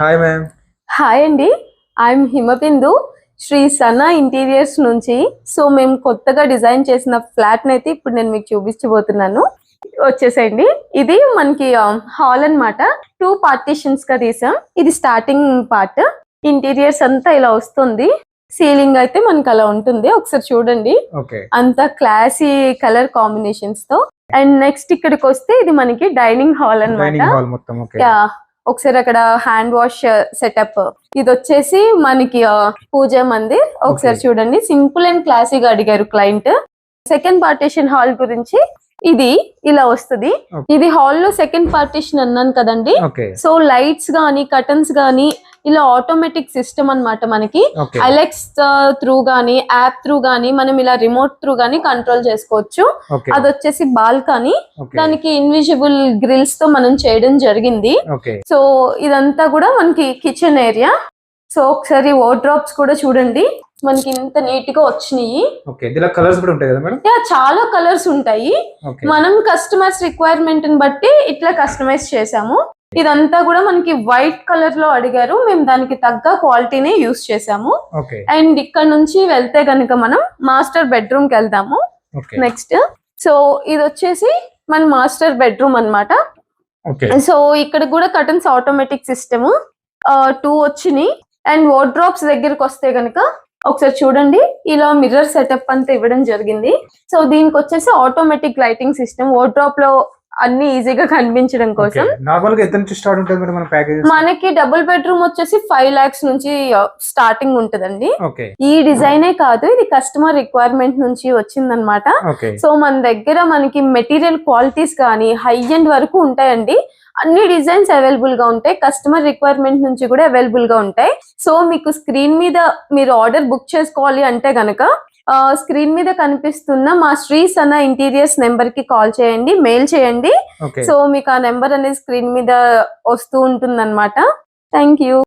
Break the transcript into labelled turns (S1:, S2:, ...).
S1: Hi ma'am.
S2: Hi అండి. I'm Himabindu, Shri Sana interiors నుంచి. So మేము కొత్తగా డిజైన్ చేసిన ఫ్లాట్ అయితే ఇప్పుడు నేను మీకు చూపించబోతున్నాను. వచ్చేసేయండి. ఇది మనకి హాల్ అన్నమాట. 2 పార్టీషన్స్ గా తీసాం. ఇది స్టార్టింగ్ పార్ట్. ఇంటీరియర్స్ అంతా ఇలా వస్తుంది. సీలింగ్ అయితే మనకి అలా ఉంటుంది. ఒకసారి చూడండి. అంత క్లాసీ కలర్ కాంబినేషన్స్ తో. అండ్ నెక్స్ట్ ఇక్కడికి వస్తే ఇది మనకి డైనింగ్ హాల్ అన్నమాట. ఒకసారి అక్కడ హ్యాండ్ వాష్ సెటప్. ఇది వచ్చేసి మనకి పూజా మందిర్. ఒకసారి చూడండి, సింపుల్ అండ్ క్లాసీగా అడిగారు క్లయింట్. సెకండ్ పార్టీషన్ హాల్ గురించి ఇది ఇలా వస్తుంది. ఇది హాల్ లో సెకండ్ పార్టీషన్ అన్నాను కదండి. సో లైట్స్ గానీ కర్టన్స్ గానీ ఇలా ఆటోమేటిక్ సిస్టమ్ అన్నమాట. మనకి అలెక్స్ త్రూ గానీ యాప్ త్రూ గానీ మనం ఇలా రిమోట్ త్రూ గానీ కంట్రోల్ చేసుకోవచ్చు. అది వచ్చేసి బాల్కనీ. దానికి ఇన్విజిబుల్ గ్రిల్స్ తో మనం చేయడం జరిగింది. సో ఇదంతా కూడా మనకి కిచెన్ ఏరియా. సో ఒకసారి వార్డ్రోబ్స్ కూడా చూడండి, మనకి ఇంత నీట్ గా వచ్చినాయి. చాలా కలర్స్ ఉంటాయి. మనం కస్టమర్స్ రిక్వైర్మెంట్ ని బట్టి ఇట్లా కస్టమైజ్ చేసాము. ఇదంతా కూడా మనకి వైట్ కలర్ లో అడిగారు, మేము దానికి తగ్గ క్వాలిటీనే యూస్ చేసాము. అండ్ ఇక్కడ నుంచి వెళ్తే గనుక మనం మాస్టర్ బెడ్రూమ్ కి వెళ్దాము. నెక్స్ట్ సో ఇది వచ్చేసి మన మాస్టర్ బెడ్రూమ్ అన్నమాట. సో ఇక్కడ కూడా కర్టన్స్ ఆటోమేటిక్ సిస్టమ్ 2 వచ్చినాయి. అండ్ వార్డ్రోబ్స్ దగ్గరకు వస్తే గనక ఒకసారి చూడండి, ఇలా మిర్రర్ సెటప్ అంతా ఇవ్వడం జరిగింది. సో దీనికి వచ్చేసి ఆటోమేటిక్ లైటింగ్ సిస్టమ్. వార్డ్రోబ్ లో అన్ని ఈజీగా కనిపించడం కోసం. మనకి డబుల్ బెడ్రూమ్ వచ్చేసి 5 lakhs నుంచి స్టార్టింగ్ ఉంటదండి. ఈ డిజైనే కాదు, ఇది కస్టమర్ రిక్వైర్మెంట్ నుంచి వచ్చిందనమాట. సో మన దగ్గర మనకి మెటీరియల్ క్వాలిటీస్ కానీ హై ఎండ్ వరకు ఉంటాయండి. అన్ని డిజైన్స్ అవైలబుల్ గా ఉంటాయి. కస్టమర్ రిక్వైర్మెంట్ నుంచి కూడా అవైలబుల్ గా ఉంటాయి. సో మీకు స్క్రీన్ మీద మీరు ఆర్డర్ బుక్ చేసుకోవాలి అంటే గనక స్క్రీన్ మీద కనిపిస్తున్న మా శ్రీ సనా ఇంటీరియర్స్ నెంబర్ కి కాల్ చేయండి, మెయిల్ చేయండి. సో మీకు ఆ నెంబర్ అనేది స్క్రీన్ మీద వస్తూ ఉంటుంది అనమాట. Thank you.